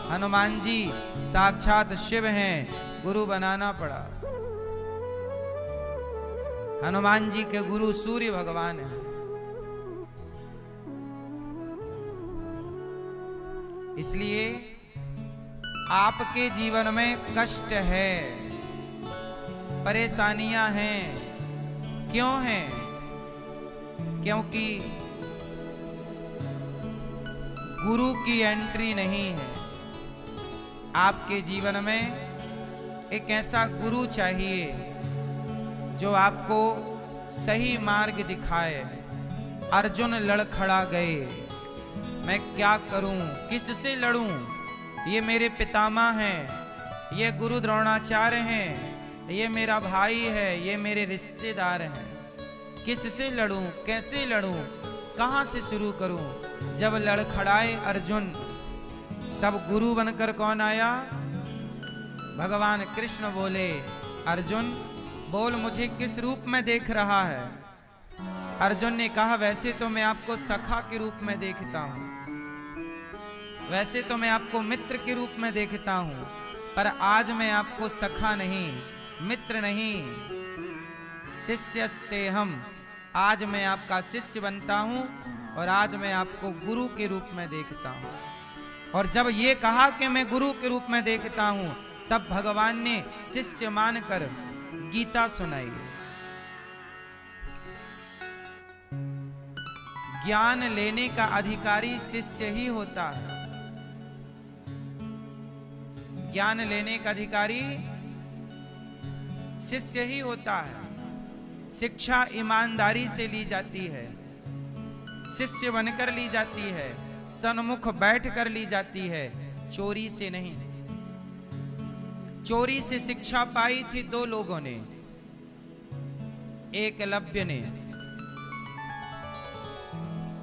हनुमान जी साक्षात शिव हैं, गुरु बनाना पड़ा। हनुमान जी के गुरु सूर्य भगवान हैं। इसलिए आपके जीवन में कष्ट है, परेशानियां हैं। क्यों हैं? क्योंकि गुरु की एंट्री नहीं है। आपके जीवन में एक ऐसा गुरु चाहिए जो आपको सही मार्ग दिखाए। अर्जुन लड़खड़ा गए, मैं क्या करूं, किससे लड़ूं? ये मेरे पितामह हैं, ये गुरु द्रोणाचार्य हैं, ये मेरा भाई है, ये मेरे रिश्तेदार हैं। किससे लड़ूं, कैसे लड़ूं, कहां से शुरू करूं? जब लड़खड़ाए अर्जुन, तब गुरु बनकर कौन आया? भगवान कृष्ण बोले, अर्जुन बोल, मुझे किस रूप में देख रहा है? अर्जुन ने कहा, वैसे तो मैं आपको सखा के रूप में देखता हूं, वैसे तो मैं आपको मित्र के रूप में देखता हूं, पर आज मैं आपको सखा नहीं, मित्र नहीं, शिष्यस्ते हम, आज मैं आपका शिष्य बनता हूं और आज मैं आपको गुरु के रूप में देखता हूं। और जब ये कहा कि मैं गुरु के रूप में देखता हूं, तब भगवान ने शिष्य मानकर गीता सुनाई। ज्ञान लेने का अधिकारी शिष्य ही होता है। ज्ञान लेने का अधिकारी शिष्य ही होता है। शिक्षा ईमानदारी से ली जाती है, शिष्य बनकर ली जाती है, सन्मुख बैठ कर ली जाती है, चोरी से नहीं। चोरी से शिक्षा पाई थी दो लोगों ने, एकलव्य ने।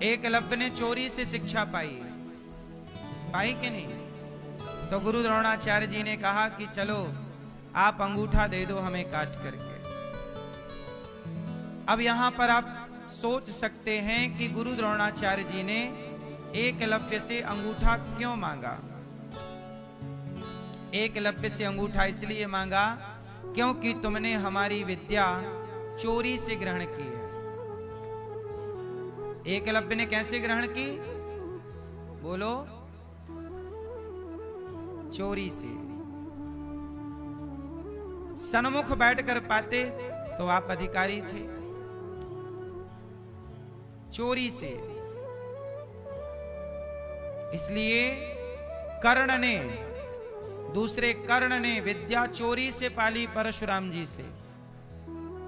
एकलव्य ने चोरी से शिक्षा पाई कि नहीं? तो गुरु द्रोणाचार्य जी ने कहा कि चलो आप अंगूठा दे दो हमें काट करके। अब यहां पर आप सोच सकते हैं कि गुरु द्रोणाचार्य जी ने एकलव्य से अंगूठा क्यों मांगा? एकलव्य से अंगूठा इसलिए मांगा क्योंकि तुमने हमारी विद्या चोरी से ग्रहण की है। एकलव्य ने कैसे ग्रहण की? बोलो, चोरी से। सन्मुख बैठकर पाते तो आप अधिकारी थे, चोरी से। इसलिए कर्ण ने, दूसरे कर्ण ने विद्या चोरी से पाली परशुराम जी से।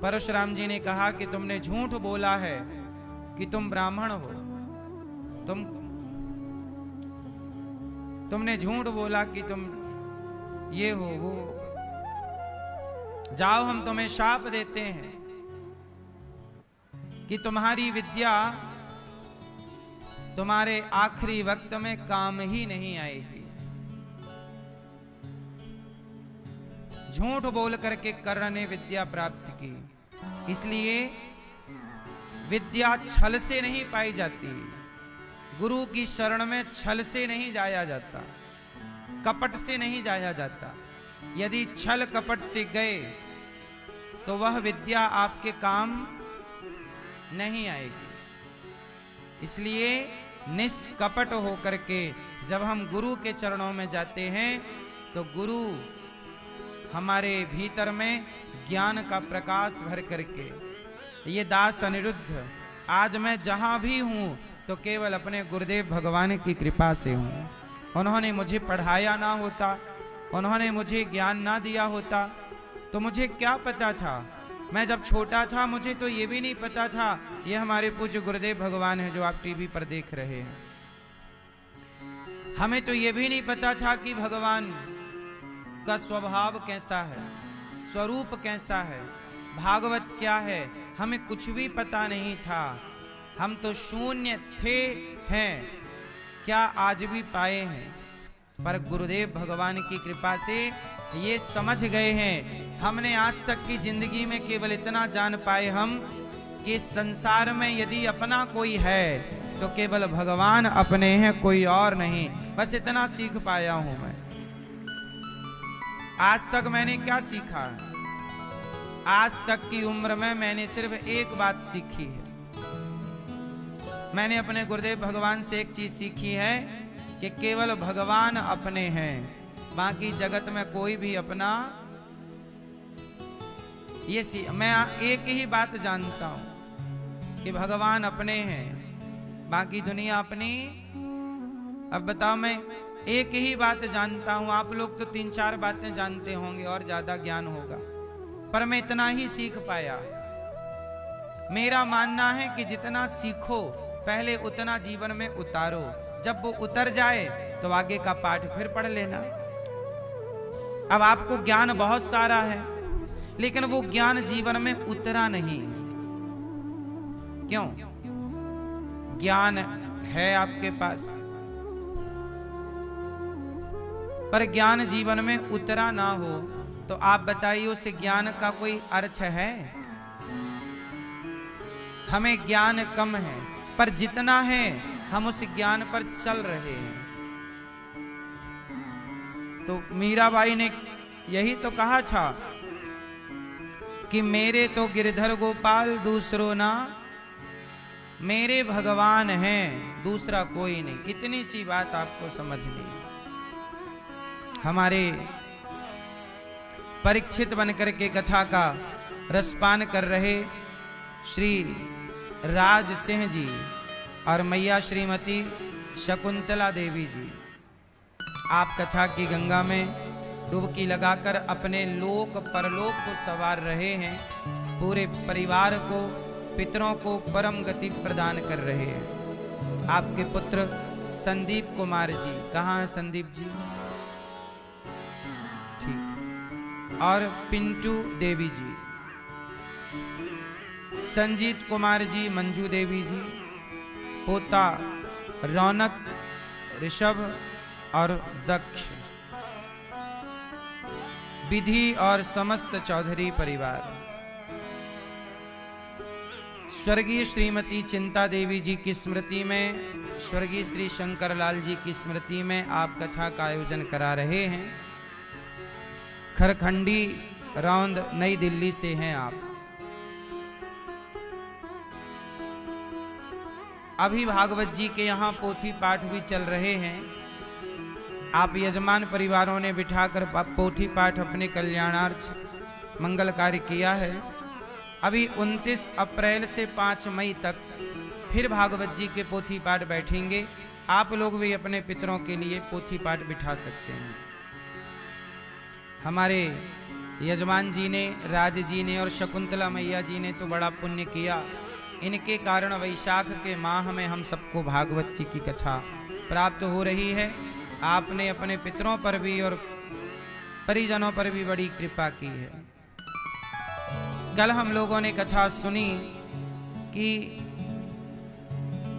परशुराम जी ने कहा कि तुमने झूठ बोला है कि तुम ब्राह्मण हो, तुमने झूठ बोला कि तुम ये हो वो। जाओ हम तुम्हें शाप देते हैं कि तुम्हारी विद्या तुम्हारे आखिरी वक्त में काम ही नहीं आएगी। झूठ बोल करके कर्ण ने विद्या प्राप्त की। इसलिए विद्या छल से नहीं पाई जाती, गुरु की शरण में छल से नहीं जाया जाता, कपट से नहीं जाया जाता। यदि छल कपट से गए तो वह विद्या आपके काम नहीं आएगी। इसलिए निष्कपट होकर के जब हम गुरु के चरणों में जाते हैं तो गुरु हमारे भीतर में ज्ञान का प्रकाश भर करके, ये दास अनिरुद्ध आज मैं जहां भी हूं तो केवल अपने गुरुदेव भगवान की कृपा से हूं। उन्होंने मुझे पढ़ाया ना होता, उन्होंने मुझे ज्ञान ना दिया होता तो मुझे क्या पता था। मैं जब छोटा था मुझे तो ये भी नहीं पता था, ये हमारे पूज्य गुरुदेव भगवान है जो आप टीवी पर देख रहे हैं। हमें तो ये भी नहीं पता था कि भगवान का स्वभाव कैसा है, स्वरूप कैसा है, भागवत क्या है, हमें कुछ भी पता नहीं था। हम तो शून्य थे, हैं, क्या आज भी पाए हैं, पर गुरुदेव भगवान की कृपा से ये समझ गए हैं। हमने आज तक की जिंदगी में केवल इतना जान पाए हम कि संसार में यदि अपना कोई है तो केवल भगवान अपने हैं, कोई और नहीं। बस इतना सीख पाया हूं मैं। आज तक मैंने क्या सीखा? आज तक की उम्र में मैंने सिर्फ एक बात सीखी है। मैंने अपने गुरुदेव भगवान से एक चीज सीखी है कि केवल भगवान अपने हैं, बाकी जगत में कोई भी अपना। मैं एक ही बात जानता हूं कि भगवान अपने हैं, बाकी दुनिया अपनी। अब बताओ, मैं एक ही बात जानता हूं, आप लोग तो 3-4 बातें जानते होंगे और ज्यादा ज्ञान होगा, पर मैं इतना ही सीख पाया। मेरा मानना है कि जितना सीखो पहले उतना जीवन में उतारो, जब वो उतर जाए तो आगे का पाठ फिर पढ़ लेना। अब आपको ज्ञान बहुत सारा है, लेकिन वो ज्ञान जीवन में उतरा नहीं। क्यों? ज्ञान है आपके पास, पर ज्ञान जीवन में उतरा ना हो तो आप बताइए उस ज्ञान का कोई अर्थ है? हमें ज्ञान कम है, पर जितना है हम उस ज्ञान पर चल रहे हैं। तो मीराबाई ने यही तो कहा था कि मेरे तो गिरधर गोपाल दूसरो ना, मेरे भगवान हैं दूसरा कोई नहीं। इतनी सी बात आपको समझनी है। हमारे परीक्षित बनकर के कथा का रसपान कर रहे श्री राज सिंह जी और मैया श्रीमती शकुंतला देवी जी, आप कथा की गंगा में डुबकी लगाकर अपने लोक परलोक को संवार रहे हैं। पूरे परिवार को, पितरों को परम गति प्रदान कर रहे हैं। आपके पुत्र संदीप कुमार जी, कहाँ हैं संदीप जी? ठीक। और पिंटू देवी जी, संजीत कुमार जी, मंजू देवी जी, पोता रौनक, ऋषभ और दक्ष, विधि और समस्त चौधरी परिवार, स्वर्गीय श्रीमती चिंता देवी जी की स्मृति में, स्वर्गीय श्री शंकर लाल जी की स्मृति में आप कथा का आयोजन करा रहे हैं। खरखंडी रौंद नई दिल्ली से हैं आप। अभी भागवत जी के यहाँ पोथी पाठ भी चल रहे हैं। आप यजमान परिवारों ने बिठाकर पोथी पाठ अपने कल्याणार्थ मंगल कार्य किया है। अभी 29 अप्रैल से 5 मई तक फिर भागवत जी के पोथी पाठ बैठेंगे। आप लोग भी अपने पितरों के लिए पोथी पाठ बिठा सकते हैं। हमारे यजमान जी ने, राज जी ने और शकुंतला मैया जी ने तो बड़ा पुण्य किया। इनके कारण वैशाख के माह में हम सबको भागवत जी की कथा प्राप्त हो रही है। आपने अपने पितरों पर भी और परिजनों पर भी बड़ी कृपा की है। कल हम लोगों ने कथा सुनी कि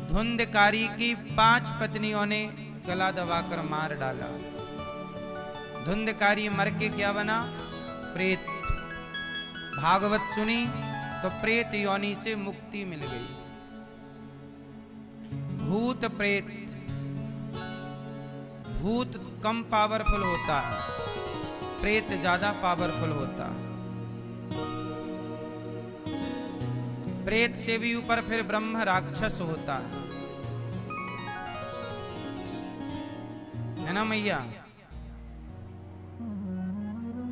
धुंधकारी की 5 पत्नियों ने गला दबाकर मार डाला। धुंधकारी मर के क्या बना? प्रेत। भागवत सुनी तो प्रेत योनि से मुक्ति मिल गई। भूत प्रेत, भूत कम पावरफुल होता है, प्रेत ज्यादा पावरफुल होता है। प्रेत से भी ऊपर फिर ब्रह्म राक्षस होता है ना मैया?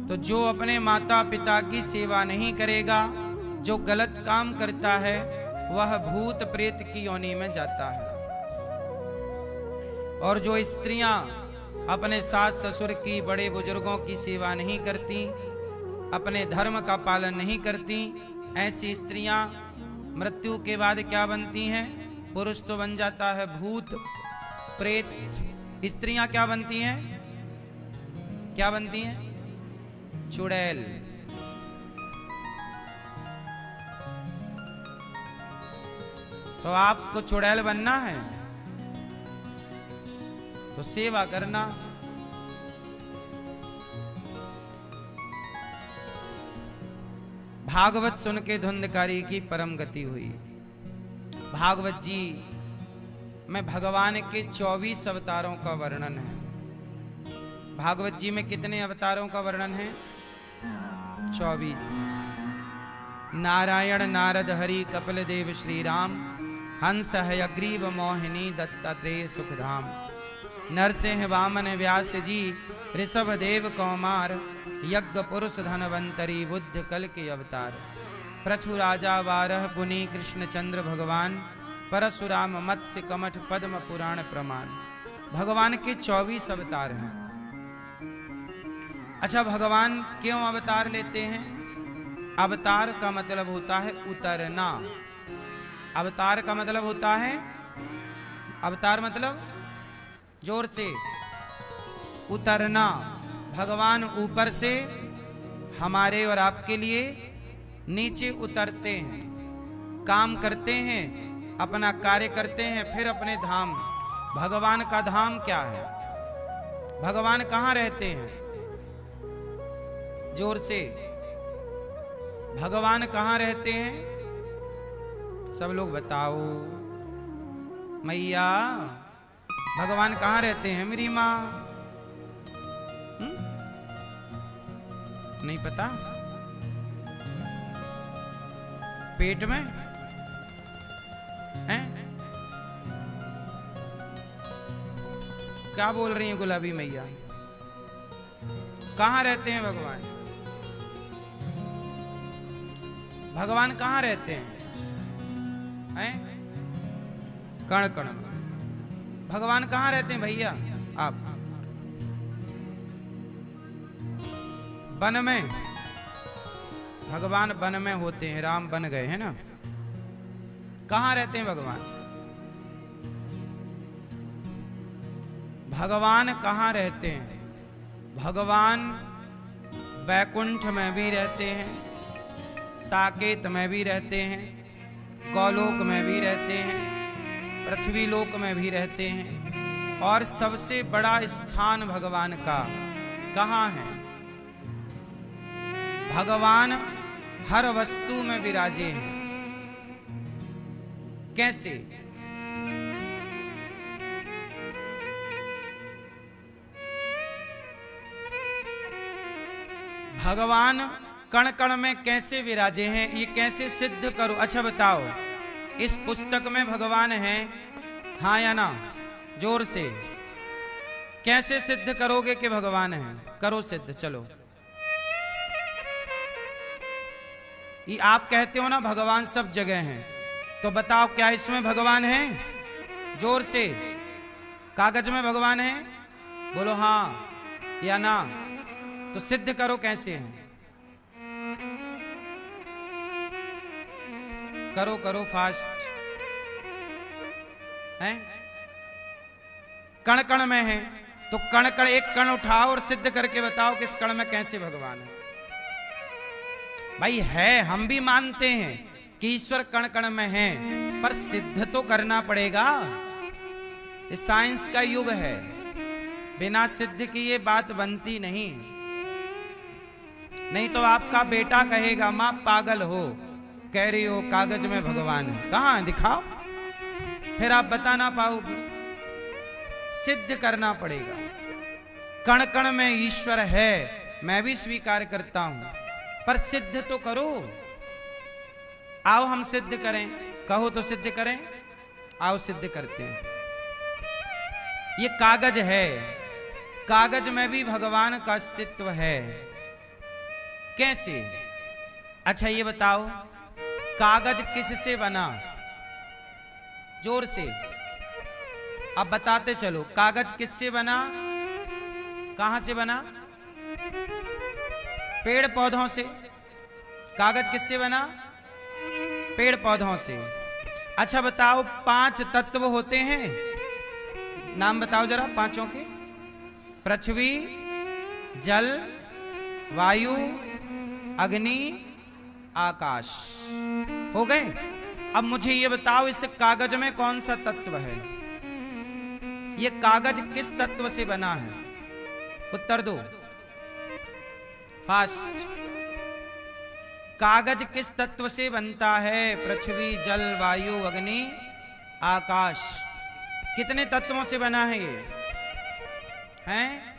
तो जो अपने माता पिता की सेवा नहीं करेगा, जो गलत काम करता है, वह भूत प्रेत की योनि में जाता है। और जो स्त्रियां अपने सास ससुर की, बड़े बुजुर्गों की सेवा नहीं करती, अपने धर्म का पालन नहीं करती, ऐसी स्त्रियां मृत्यु के बाद क्या बनती हैं? पुरुष तो बन जाता है भूत प्रेत, स्त्रियां क्या बनती हैं? क्या बनती हैं? चुड़ैल। तो आपको चुड़ैल बनना है तो सेवा करना। भागवत सुन के धुंधकारी की परम गति हुई। भागवत जी में भगवान के 24 अवतारों का वर्णन है। भागवत जी में कितने अवतारों का वर्णन है? 24। नारायण, नारद, हरि, कपिल देव, श्री राम, हंस, हयग्रीव, मोहिनी, दत्तात्रेय, सुखधाम, नरसिंह, वामन, व्यास जी, ऋषभ देव, कौमार, यज्ञ पुरुष, धनवंतरी, बुद्ध कल के अवतार, पृथु राजा, बारह पुनि, कृष्ण चंद्र भगवान, परशुराम, मत्स्य, कमठ, पद्म, पुराण, प्रमाण। भगवान के 24 अवतार हैं। अच्छा, भगवान क्यों अवतार लेते हैं? अवतार का मतलब होता है उतरना। अवतार का मतलब होता है, अवतार मतलब जोर से, उतरना। भगवान ऊपर से हमारे और आपके लिए नीचे उतरते हैं, काम करते हैं, अपना कार्य करते हैं, फिर अपने धाम। भगवान का धाम क्या है? भगवान कहाँ रहते हैं? जोर से, भगवान कहाँ रहते हैं? सब लोग बताओ। मैया, भगवान कहाँ रहते हैं मेरी माँ? नहीं पता? पेट में हैं? क्या बोल रही हैं गुलाबी मैया? कहाँ रहते हैं भगवान? भगवान कहाँ रहते हैं? हैं? कण कण। भगवान कहाँ रहते हैं भैया? आप वन में। भगवान वन में होते हैं, राम बन गए हैं ना। कहाँ रहते हैं भगवान? भगवान कहाँ रहते हैं? भगवान वैकुंठ में भी रहते हैं, साकेत में भी रहते हैं, गौलोक में भी रहते हैं, पृथ्वी लोक में भी रहते हैं। और सबसे बड़ा स्थान भगवान का कहाँ है? भगवान हर वस्तु में विराजे हैं। कैसे? भगवान कण कण में कैसे विराजे हैं, ये कैसे सिद्ध करो? अच्छा बताओ, इस पुस्तक में भगवान हैं, हाँ या ना? जोर से। कैसे सिद्ध करोगे कि भगवान हैं? करो सिद्ध, चलो। ये आप कहते हो ना भगवान सब जगह हैं, तो बताओ क्या इसमें भगवान है? जोर से। कागज में भगवान है? बोलो हाँ या ना। तो सिद्ध करो कैसे हैं? करो करो फास्ट। हैं? कण कण में है, तो कण कण, एक कण उठाओ और सिद्ध करके बताओ कि इस कण में कैसे भगवान है। भाई है, हम भी मानते हैं कि ईश्वर कण कण में है, पर सिद्ध तो करना पड़ेगा। ये साइंस का युग है, बिना सिद्ध की ये बात बनती नहीं। नहीं तो आपका बेटा कहेगा मां पागल हो, कह रही हो कागज में भगवान है, कहां है दिखाओ। फिर आप बता ना पाओगे। सिद्ध करना पड़ेगा। कण कण में ईश्वर है, मैं भी स्वीकार करता हूं, पर सिद्ध तो करो। आओ हम सिद्ध करें, कहो तो सिद्ध करें। आओ सिद्ध करते हैं। ये कागज है, कागज में भी भगवान का अस्तित्व है। कैसे? अच्छा ये बताओ, कागज किससे बना? जोर से अब बताते चलो। कागज किससे बना? कहां से बना? पेड़ पौधों से। कागज किससे बना? पेड़ पौधों से। अच्छा बताओ, 5 तत्व होते हैं, नाम बताओ जरा पांचों के। पृथ्वी, जल, वायु, अग्नि, आकाश। हो गए? अब मुझे ये बताओ, इस कागज में कौन सा तत्व है? ये कागज किस तत्व से बना है? उत्तर दो फास्ट। कागज किस तत्व से बनता है? पृथ्वी, जल, वायु, अग्नि, आकाश। कितने तत्वों से बना है ये? हैं?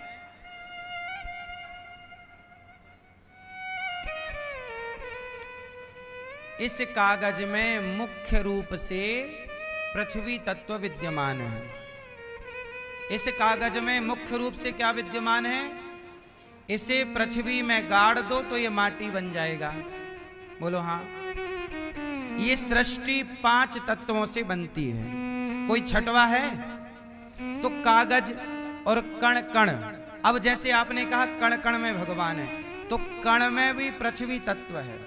इस कागज में मुख्य रूप से पृथ्वी तत्व विद्यमान है। इस कागज में मुख्य रूप से क्या विद्यमान है? इसे पृथ्वी में गाड़ दो तो ये माटी बन जाएगा। बोलो हाँ। ये सृष्टि 5 तत्वों से बनती है। कोई छठवा है? तो कागज और कण कण। अब जैसे आपने कहा कण कण में भगवान है, तो कण में भी पृथ्वी तत्व है।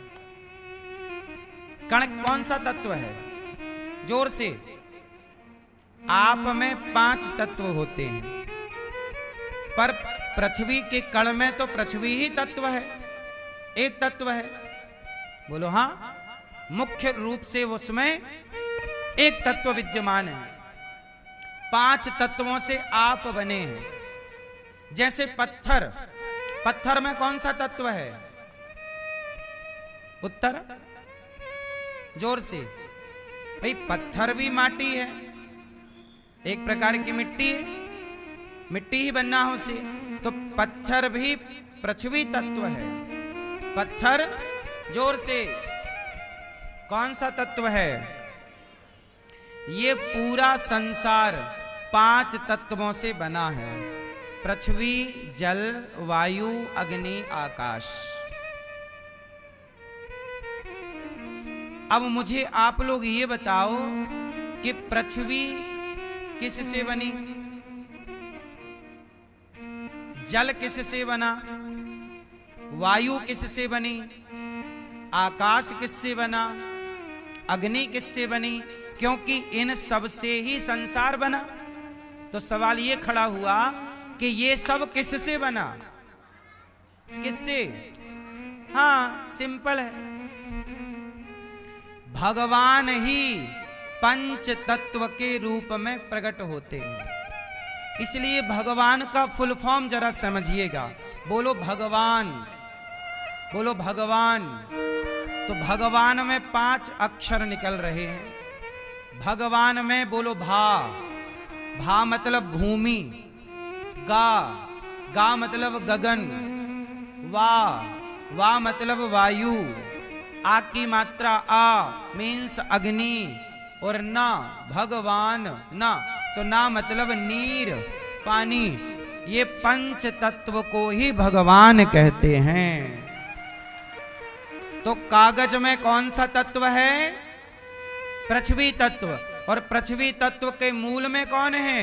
कण कौन सा तत्व है? जोर से। आप में 5 तत्व होते हैं, पर पृथ्वी के कण में तो पृथ्वी ही तत्व है, एक तत्व है। बोलो हाँ। मुख्य रूप से उसमें एक तत्व विद्यमान है। 5 तत्वों से आप बने हैं। जैसे पत्थर, पत्थर में कौन सा तत्व है? उत्तर। जोर से। भाई पत्थर भी माटी है, एक प्रकार की मिट्टी है, मिट्टी ही बनना हो से, तो पत्थर भी पृथ्वी तत्व है। पत्थर, जोर से, कौन सा तत्व है? ये पूरा संसार 5 तत्वों से बना है। पृथ्वी, जल, वायु, अग्नि, आकाश। अब मुझे आप लोग ये बताओ कि पृथ्वी किससे बनी? जल किससे बना? वायु किससे बनी? आकाश किससे बना? अग्नि किससे बनी? क्योंकि इन सब से ही संसार बना। तो सवाल ये खड़ा हुआ कि ये सब किससे बना? किससे? हाँ, सिंपल है। भगवान ही पंच तत्व के रूप में प्रकट होते हैं। इसलिए भगवान का फुल फॉर्म जरा समझिएगा। बोलो भगवान, बोलो भगवान। तो भगवान में 5 अक्षर निकल रहे हैं। भगवान में बोलो भा, भा मतलब भूमि, गा, गा मतलब गगन, वा, वा मतलब वायु, आ की मात्रा आ मीन्स अग्नि, और ना भगवान, ना तो ना मतलब नीर, पानी। ये पंच तत्व को ही भगवान कहते हैं। तो कागज में कौन सा तत्व है? पृथ्वी तत्व। और पृथ्वी तत्व के मूल में कौन है?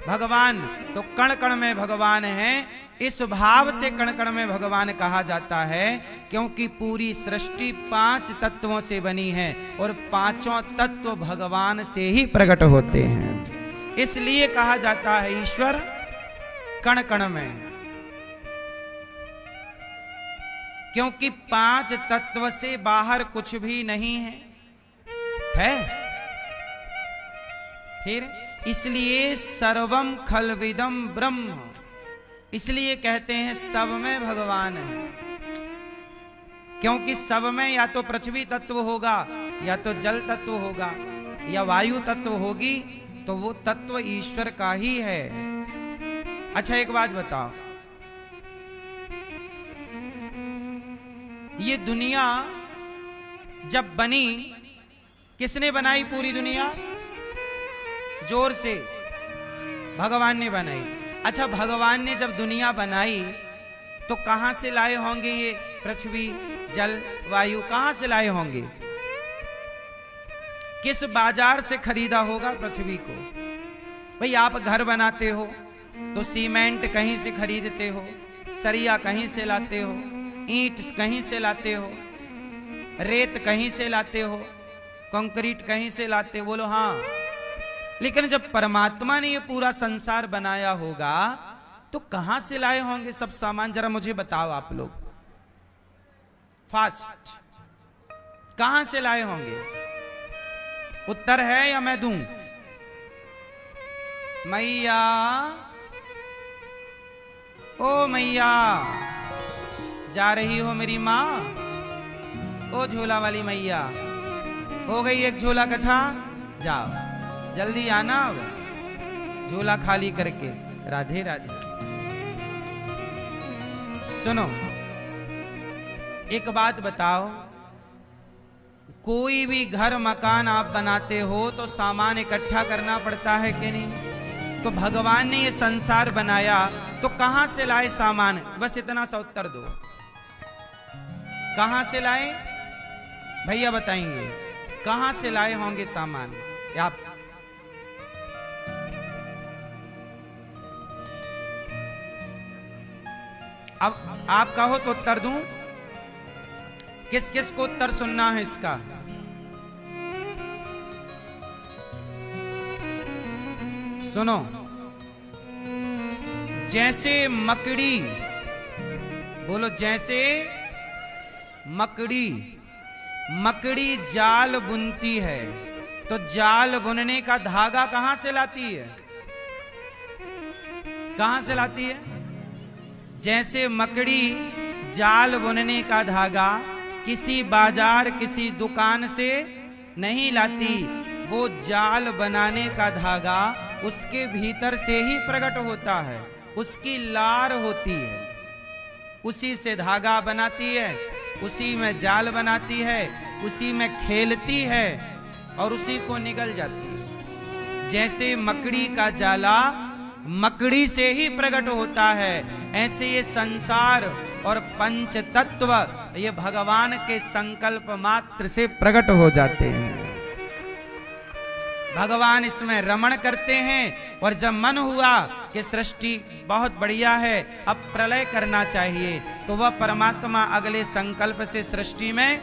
भगवान। तो कण कण में भगवान है। इस भाव से कण कण में भगवान कहा जाता है, क्योंकि पूरी सृष्टि 5 तत्वों से बनी है और 5 तत्व भगवान से ही प्रकट होते हैं। इसलिए कहा जाता है ईश्वर कण कण में, क्योंकि 5 तत्व से बाहर कुछ भी नहीं है। फिर इसलिए सर्वम खलविदम ब्रह्म, इसलिए कहते हैं सब में भगवान है। क्योंकि सब में या तो पृथ्वी तत्व होगा, या तो जल तत्व होगा, या वायु तत्व होगी, तो वो तत्व ईश्वर का ही है। अच्छा एक बात बताओ, ये दुनिया जब बनी, किसने बनाई पूरी दुनिया? जोर से। भगवान ने बनाई। अच्छा भगवान ने जब दुनिया बनाई तो कहां से लाए होंगे ये पृथ्वी, जल, वायु? कहां से लाए होंगे? किस बाजार से खरीदा होगा पृथ्वी को? भाई आप घर बनाते हो तो सीमेंट कहीं से खरीदते हो, सरिया कहीं से लाते हो, ईंट कहीं से लाते हो, रेत कहीं से लाते हो, कंक्रीट कहीं से लाते हो। बोलो हाँ। लेकिन जब परमात्मा ने ये पूरा संसार बनाया होगा तो कहां से लाए होंगे सब सामान? जरा मुझे बताओ आप लोग फास्ट, कहां से लाए होंगे? उत्तर है या मैं दूं? मैया, ओ मैया, जा रही हो मेरी माँ? ओ झोला वाली मैया, हो गई एक झोला कथा, जाओ जल्दी आना। झोला खाली करके। राधे राधे। सुनो, एक बात बताओ, कोई भी घर मकान आप बनाते हो तो सामान इकट्ठा करना पड़ता है कि नहीं? तो भगवान ने ये संसार बनाया तो कहां से लाए सामान? बस इतना सा उत्तर दो, कहां से लाए? भैया बताएंगे कहां से लाए होंगे सामान? आप अब आप कहो तो उत्तर दूं? किस किस को उत्तर सुनना है इसका? सुनो, जैसे मकड़ी, बोलो जैसे मकड़ी, मकड़ी जाल बुनती है तो जाल बुनने का धागा कहां से लाती है? कहां से लाती है? जैसे मकड़ी जाल बुनने का धागा किसी बाजार किसी दुकान से नहीं लाती, वो जाल बनाने का धागा उसके भीतर से ही प्रकट होता है, उसकी लार होती है, उसी से धागा बनाती है, उसी में जाल बनाती है, उसी में खेलती है और उसी को निगल जाती है। जैसे मकड़ी का जाला मकड़ी से ही प्रकट होता है, ऐसे ये संसार और पंच तत्व ये भगवान के संकल्प मात्र से प्रकट हो जाते हैं। भगवान इसमें रमण करते हैं और जब मन हुआ कि सृष्टि बहुत बढ़िया है, अब प्रलय करना चाहिए, तो वह परमात्मा अगले संकल्प से सृष्टि में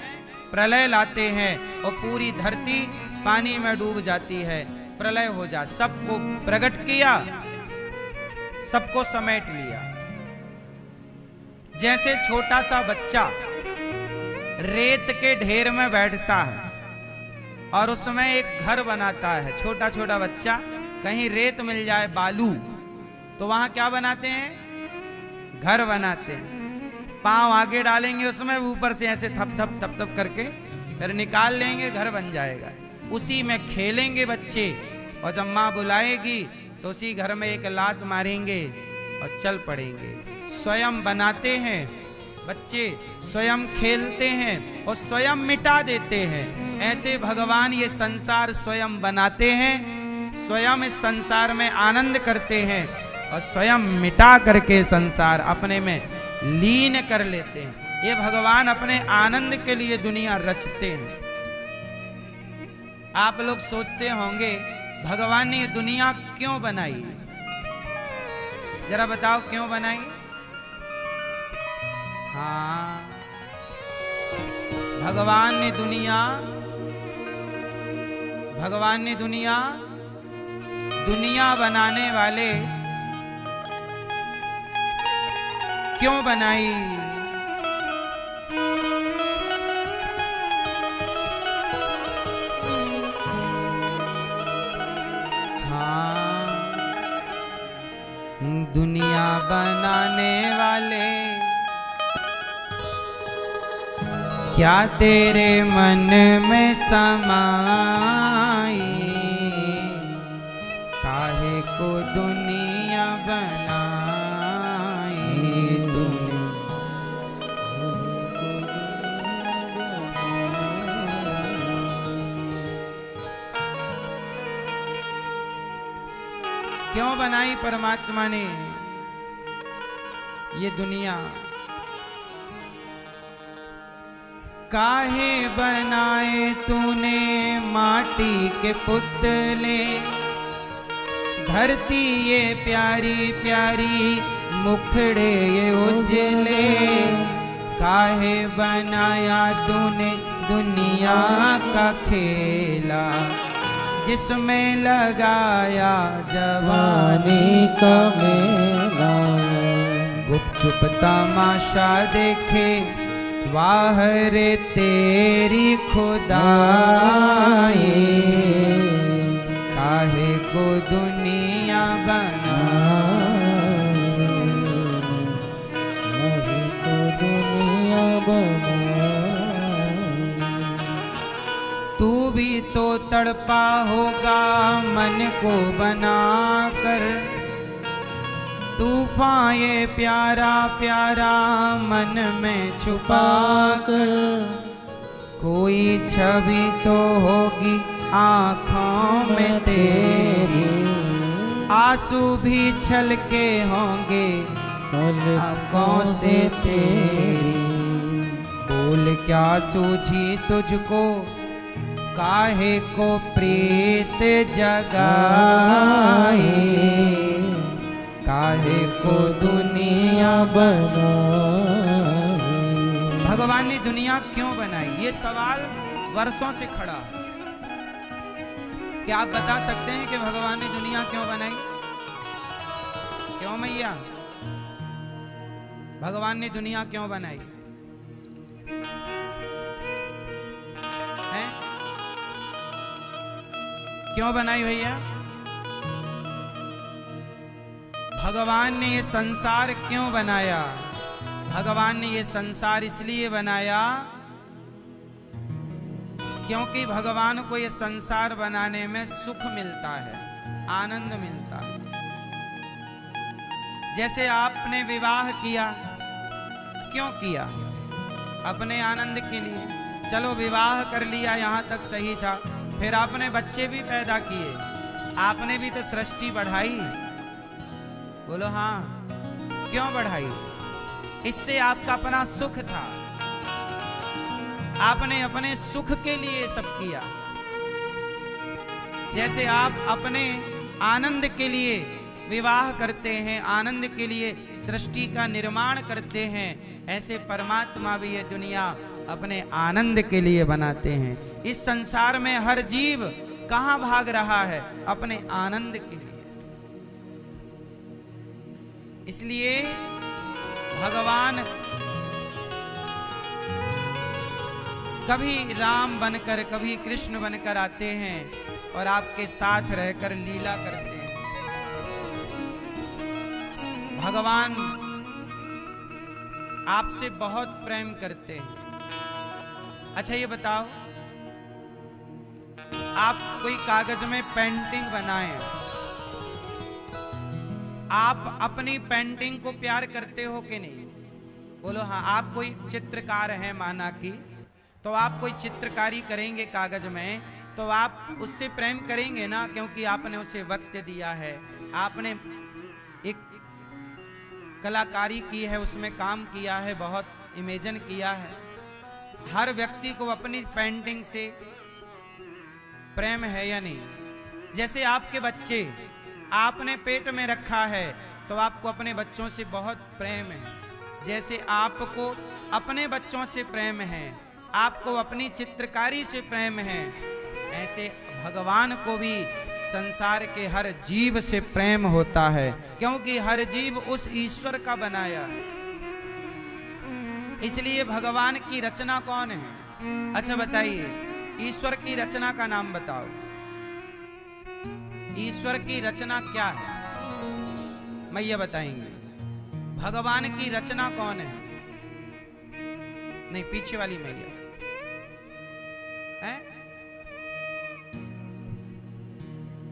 प्रलय लाते हैं और पूरी धरती पानी में डूब जाती है, प्रलय हो जा। सबको प्रकट किया, सबको समेट लिया। जैसे छोटा सा बच्चा रेत के ढेर में बैठता है और उसमें एक घर बनाता है, छोटा छोटा बच्चा, कहीं रेत मिल जाए बालू तो वहां क्या बनाते हैं? घर बनाते हैं। पांव आगे डालेंगे उसमें, ऊपर से ऐसे थप थप थप थप करके फिर निकाल लेंगे, घर बन जाएगा। उसी में खेलेंगे बच्चे और जब माँ बुलाएगी तो उसी घर में एक लात मारेंगे और चल पड़ेंगे। स्वयं बनाते हैं बच्चे, स्वयं खेलते हैं और स्वयं मिटा देते हैं। ऐसे भगवान ये संसार स्वयं बनाते हैं, स्वयं इस संसार में आनंद करते हैं और स्वयं मिटा करके संसार अपने में लीन कर लेते हैं। ये भगवान अपने आनंद के लिए दुनिया रचते हैं। आप लोग सोचते होंगे भगवान ने ये दुनिया क्यों बनाई? जरा बताओ क्यों बनाई? हाँ, भगवान ने दुनिया बनाने वाले क्यों बनाई? हाँ, दुनिया बनाने वाले क्या तेरे मन में समाई, काहे को दुनिया बनाई तूने। क्यों बनाई परमात्मा ने ये दुनिया? काहे बनाए तूने माटी के पुतले, धरती ये प्यारी प्यारी मुखड़े ये उजले। काहे बनाया तूने दुनिया का खेला, जिसमें लगाया जवानी का मेला। गुपचुप तमाशा देखे वाह रे तेरी खुदाई, काहे को दुनिया बनाई, काहे को दुनिया बनाई। तू भी तो तड़पा होगा मन को बनाकर, तूफान ये प्यारा प्यारा मन में छुपा कर। कोई छवि तो होगी आँखों में तेरी, आंसू भी छलके होंगे आँखों से तेरी। बोल क्या सूझी तुझको, काहे को प्रीत जगाए, काहे को दुनिया बनाई। भगवान ने दुनिया क्यों बनाई, ये सवाल वर्षों से खड़ा है। क्या आप बता सकते हैं कि भगवान ने दुनिया क्यों बनाई? क्यों मैया, भगवान ने दुनिया क्यों बनाई है? क्यों बनाई भैया? भगवान ने ये संसार क्यों बनाया? भगवान ने ये संसार इसलिए बनाया क्योंकि भगवान को ये संसार बनाने में सुख मिलता है, आनंद मिलता है। जैसे आपने विवाह किया, क्यों किया? अपने आनंद के लिए। चलो विवाह कर लिया, यहां तक सही था। फिर आपने बच्चे भी पैदा किए, आपने भी तो सृष्टि बढ़ाई। बोलो हाँ, क्यों बढ़ाई? इससे आपका अपना सुख था, आपने अपने सुख के लिए सब किया। जैसे आप अपने आनंद के लिए विवाह करते हैं, आनंद के लिए सृष्टि का निर्माण करते हैं, ऐसे परमात्मा भी ये दुनिया अपने आनंद के लिए बनाते हैं। इस संसार में हर जीव कहां भाग रहा है? अपने आनंद के लिए। इसलिए भगवान कभी राम बनकर, कभी कृष्ण बनकर आते हैं और आपके साथ रहकर लीला करते हैं। भगवान आपसे बहुत प्रेम करते हैं। अच्छा ये बताओ, आप कोई कागज में पेंटिंग बनाएं, आप अपनी पेंटिंग को प्यार करते हो कि नहीं? बोलो हाँ। आप कोई चित्रकार हैं माना कि, तो आप कोई चित्रकारी करेंगे कागज में, तो आप उससे प्रेम करेंगे ना, क्योंकि आपने उसे वक्त दिया है, आपने एक कलाकारी की है, उसमें काम किया है, बहुत इमेजिन किया है। हर व्यक्ति को अपनी पेंटिंग से प्रेम है या नहीं? जैसे आपके बच्चे आपने पेट में रखा है तो आपको अपने बच्चों से बहुत प्रेम है। जैसे आपको अपने बच्चों से प्रेम है, आपको अपनी चित्रकारी से प्रेम है, ऐसे भगवान को भी संसार के हर जीव से प्रेम होता है, क्योंकि हर जीव उस ईश्वर का बनाया है। इसलिए भगवान की रचना कौन है? अच्छा बताइए, ईश्वर की रचना का नाम बताओ। ईश्वर की रचना क्या है? मैया बताएंगे। भगवान की रचना कौन है? नहीं, पीछे वाली मैया है।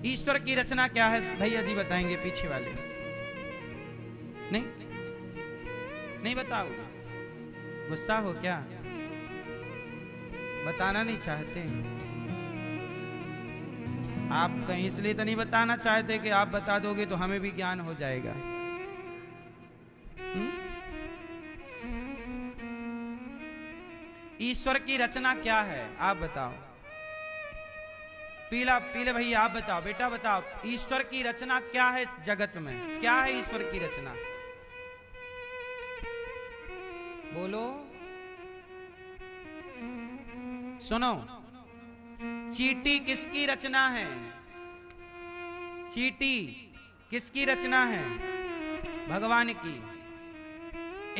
ईश्वर की रचना क्या है भैया जी बताएंगे, पीछे वाले। नहीं नहीं बताओ, गुस्सा हो क्या? बताना नहीं चाहते आप? कहीं इसलिए तो नहीं बताना चाहते कि आप बता दोगे तो हमें भी ज्ञान हो जाएगा। ईश्वर की रचना क्या है आप बताओ। पीले भैया आप बताओ, बेटा बताओ, ईश्वर की रचना क्या है इस जगत में? क्या है ईश्वर की रचना? बोलो, सुनो। चींटी किसकी रचना है? चींटी किसकी रचना है? भगवान की।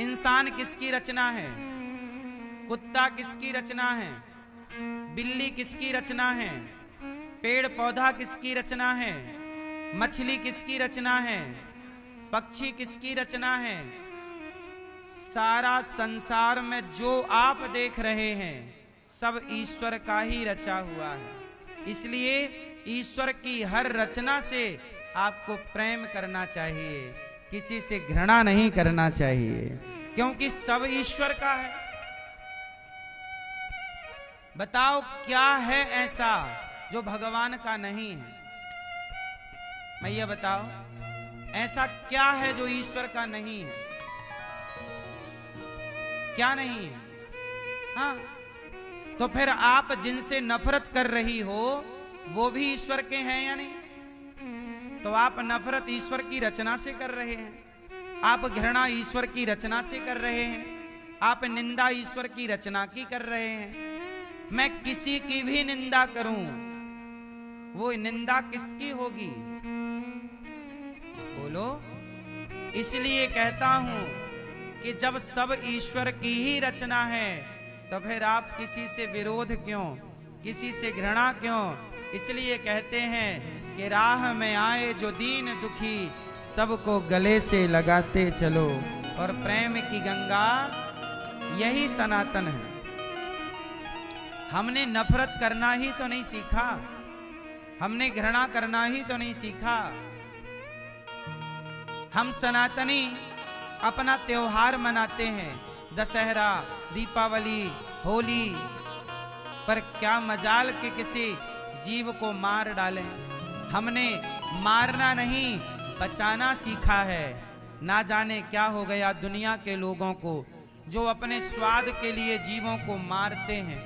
इंसान किसकी रचना है? कुत्ता किसकी रचना है? बिल्ली किसकी रचना है? पेड़ पौधा किसकी रचना है? मछली किसकी रचना है? पक्षी किसकी रचना है? सारा संसार में जो आप देख रहे हैं सब ईश्वर का ही रचा हुआ है। इसलिए ईश्वर की हर रचना से आपको प्रेम करना चाहिए, किसी से घृणा नहीं करना चाहिए, क्योंकि सब ईश्वर का है। बताओ क्या है ऐसा जो भगवान का नहीं है? मैया बताओ, ऐसा क्या है जो ईश्वर का नहीं है? क्या नहीं है? हाँ, तो फिर आप जिनसे नफरत कर रही हो वो भी ईश्वर के हैं या नहीं? तो आप नफरत ईश्वर की रचना से कर रहे हैं, आप घृणा ईश्वर की रचना से कर रहे हैं, आप निंदा ईश्वर की रचना की कर रहे हैं। मैं किसी की भी निंदा करूं, वो निंदा किसकी होगी? बोलो। इसलिए कहता हूं कि जब सब ईश्वर की ही रचना है तो फिर आप किसी से विरोध क्यों, किसी से घृणा क्यों? इसलिए कहते हैं कि राह में आए जो दीन दुखी, सबको गले से लगाते चलो। और प्रेम की गंगा यही सनातन है। हमने नफरत करना ही तो नहीं सीखा, हमने घृणा करना ही तो नहीं सीखा। हम सनातनी अपना त्योहार मनाते हैं, दशहरा, दीपावली, होली, पर क्या मजाल के किसी जीव को मार डालें। हमने मारना नहीं बचाना सीखा है। ना जाने क्या हो गया दुनिया के लोगों को, जो अपने स्वाद के लिए जीवों को मारते हैं,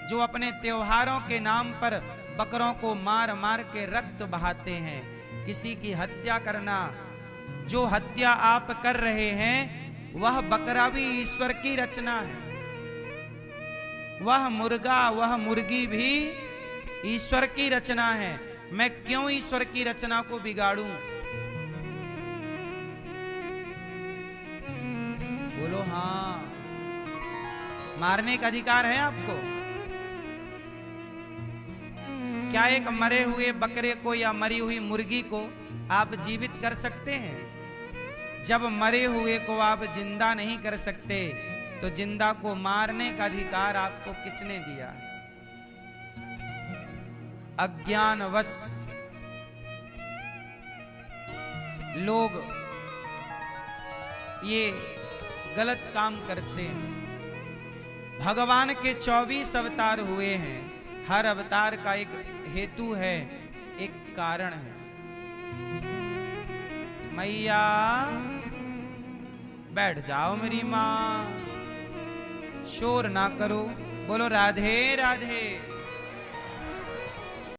जो अपने त्योहारों के नाम पर बकरों को मार मार के रक्त बहाते हैं। किसी की हत्या करना, जो हत्या आप कर रहे हैं वह बकरा भी ईश्वर की रचना है, वह मुर्गा, वह मुर्गी भी ईश्वर की रचना है। मैं क्यों ईश्वर की रचना को बिगाड़ूं? बोलो हाँ। मारने का अधिकार है आपको? क्या एक मरे हुए बकरे को या मरी हुई मुर्गी को आप जीवित कर सकते हैं? जब मरे हुए को आप जिंदा नहीं कर सकते तो जिंदा को मारने का अधिकार आपको किसने दिया? अज्ञानवश लोग ये गलत काम करते हैं। भगवान के 24 अवतार हुए हैं, हर अवतार का एक हेतु है, एक कारण है। मैया बैठ जाओ मेरी माँ, शोर ना करो, बोलो राधे राधे।